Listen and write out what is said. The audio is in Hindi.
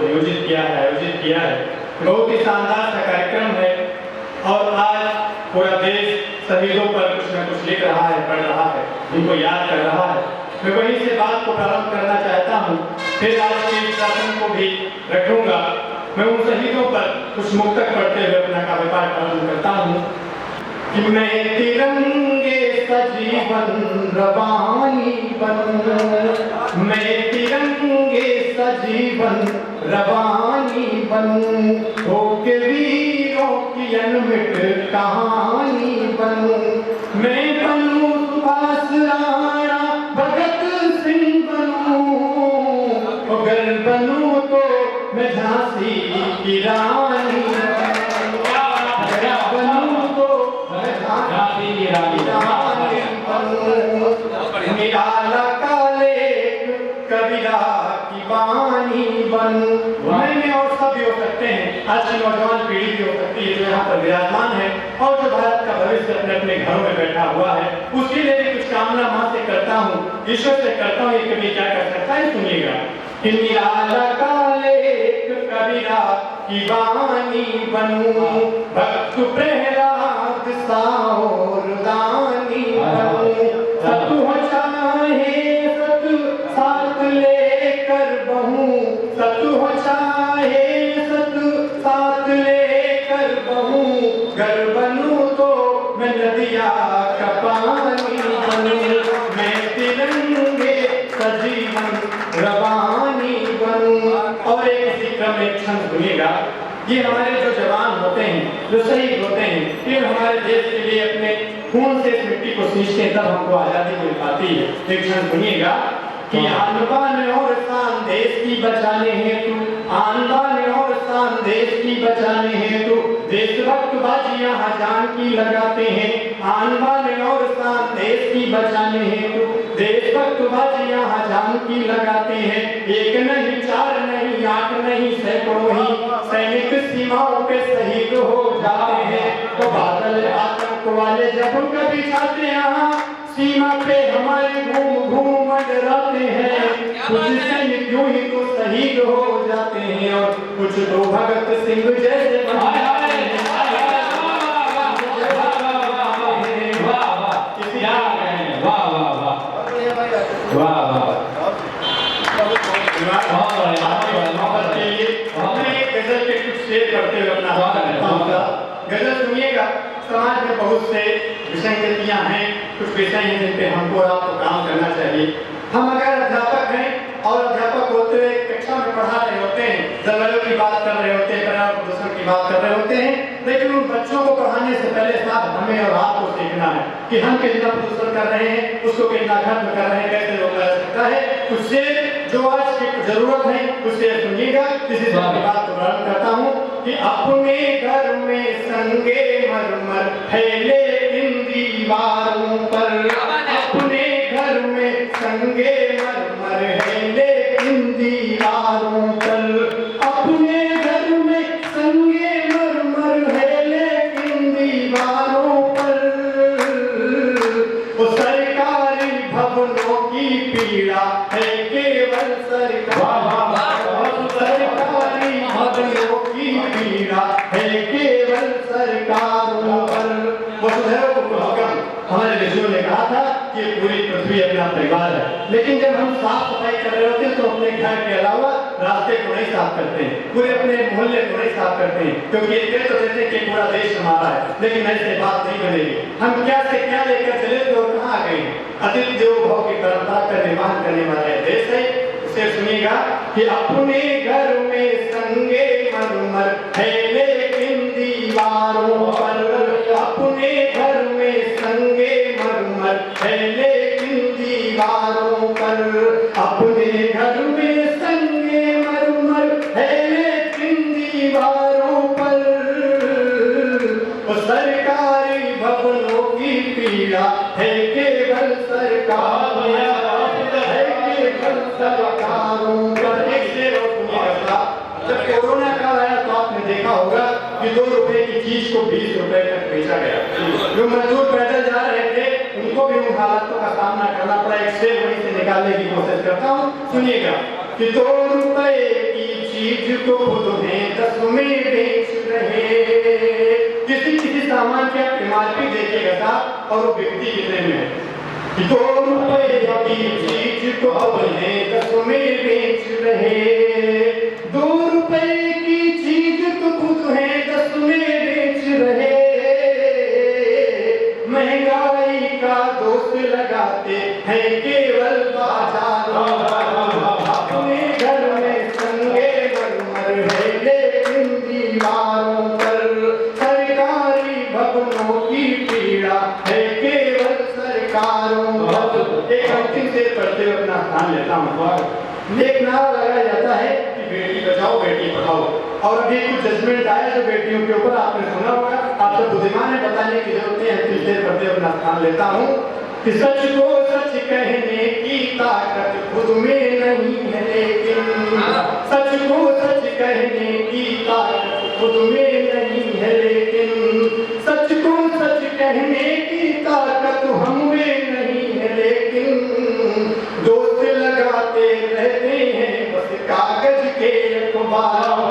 आयोजित किया है। बहुत ही शानदार सा कार्यक्रम है और आज पूरा देश शहीदों पर कुछ न कुछ लिख रहा है, पढ़ रहा है, उनको याद कर रहा है। मैं वहीं से बात को प्रारंभ करना चाहता हूँ, फिर आज के शासन को भी रखूंगा। मैं उन शहीदों पर कुछ मुक्तक पढ़ते हुए अपना काव्य पाठ प्रारंभ करता हूँ कि मैं तिरंगे सजीवन रवानी बनूं, मैं तिरंगे सजीवन रवानी बनूं, होके वीरों की अनमिट कहानी बनूं, मैं बनूं सुभाष राणा भगत सिंह बनूं, अगर बनूं तो मैं झांसी की रानी निराला काले कबीरा की बानी बनूं। मैं और सब भी हो सकते हैं, आज की नौजवान पीढ़ी भी हो सकती है जो यहाँ पर विराजमान है और जो भारत का भविष्य अपने अपने घरों में बैठा हुआ है, उसके लिए भी कुछ कामना माँ से करता हूँ, ईश्वर से करता हूँ। ये कभी क्या कर सकता है, सुनिएगा। निराला काले कबीरा की बानी बनूं, भक्त प्रहलाद साओर दानी बनूं, सतु हो चाहे सत साथ लेकर बहूं, सतु हो चाहे सत साथ लेकर बहूं, घर बनूं तो मैं नदिया का पानी बनूं, मैं तिरंगे सजीवन रवानी बनूं। और एक इसी क्रम में क्षण सुनिएगा, ये हमारे जो जवान होते हैं, जो शहीद होते हैं, ये हमारे देश के लिए अपने खून से इस मिट्टी को सींचते हैं, तब हमको आजादी मिल पाती है। एक क्षण सुनिएगा कि आन बान और शान देश की बचाने हेतु, आन बान और शान देश की बचाने हेतु, देशभक्त बाजी यहाँ जान की लगाते हैं, आन बान और शान देश की बचाने हेतु, देशभक्त बाजी यहाँ जान की लगाते हैं। एक नहीं, चार नहीं, आठ नहीं, सैकड़ों ही सैनिक सीमाओं पे शहीद हो जाते हैं। तो बादल आतंक वाले जब कभी जाते यहाँ सीमा पे हमारे घूम घूम मंडराते हैं, कुछ सैनिक यूं ही तो शहीद हो जाते हैं और कुछ तो भगत सिंह जैसे गजल सुनिएगा। समाज में बहुत से विसंगतियां हैं, कुछ विषय हैं जिन पे हमको और आपको काम करना चाहिए। हम अगर अध्यापक हैं और अध्यापक होते हुए कक्षा में पढ़ा रहे होते हैं, जलवायु की बात कर रहे होते हैं, पर्यावरण प्रदूषण की बात कर रहे होते हैं, लेकिन उन बच्चों को पढ़ाने से पहले साथ हमें और आपको सीखना है कि हम कितना प्रदूषण कर रहे हैं, उसको कितना खत्म कर रहे हैं, कैसे रोका जा सकता है। उससे जो आज की जरूरत है उससे सुनिएगा। किसी से बात को प्रारंभ करता हूँ कि अपने घर में संगे मरमर फैले इन दीवारों पर, अपने घर में संगे मरमर फैले इन दीवारों पर, अपने घर में संगे मरमर फैले इन दीवारों पर, वो सरकारी भवनों की पीड़ा है केवल सरकारी भवनों की पीड़ा है केवल सरकारों पर। वसुधैव कुटुंबकम हमारे ऋषियों ने कहा था कि पूरी पृथ्वी अपना परिवार है, लेकिन जब हम साफ सफाई कर रहे होते हैं तो अपने घर के अलावा रास्ते को नहीं साफ करते हैं, पूरे अपने मोहल्ले को नहीं साफ करते हैं, क्योंकि ये कह तो देते हैं कि पूरा देश हमारा है, लेकिन ऐसे बात नहीं बनेगी। हम क्या से क्या लेकर चले थे और कहाँ आ गए। अतिथि देवो भव की परंपरा का निर्माण करने वाला देश है। उसे सुनिएगा कि अपने घर में संगे मरमर फैले इन दीवारों पर, अपने घर में संगे मरमर फैले इन दीवारों पर, अपने घर में संगे मरमर फैले इन दीवारों पर, सरकारी भवनों की पीड़ा है केवल सरकारों पर। जब कोरोना काल आया तो आपने देखा होगा कि 2 रुपए की चीज को 20 रुपए तक बेचा गया। जो मजदूर पैदल जा रहे थे उनको भी उन हालातों का सामना करना पड़ा। एक शेर वहीं से निकालने की कोशिश करता हूँ, सुनिएगा। कि 2 रुपए की चीज को खुद में 10 में बेच रहे। किसी सामान की आप MRP देखिएगा साहब और वो बिकती कितने में है कि 2 रुपए की चीज को अपने 10 में बेच रहे। 2 रुपए की चीज तो खुद है 10 में बेच रहे। महंगाई का दोष लगाते हैं केवल बाजारों पर। अपने घर में संगे मरमर है लेकिन दीवारों पर। सरकारी भवनों की पीड़ा है केवल सरकारों पर। एक अंतिम से पढ़ते हुए अपना स्थान लेता हूँ। एक नारा लगाया जाता है कि बेटी बचाओ बेटी पढ़ाओ। और अभी कुछ जजमेंट आया जो बेटियों के ऊपर आपने सुना होगा। आप सब बुद्धिमान है, बताने की जरूरत नहीं है। अंतिम से पढ़ते हुए अपना स्थान लेता हूँ कि सच को सच कहने की ताकत खुद में नहीं है लेकिन। सच को सच कहने की ताकत खुद में नहीं है लेकिन। सच को सच कहने की ताकत हम में नहीं है लेकिन। दोस्त लगाते रहते हैं बस कागज के अखबार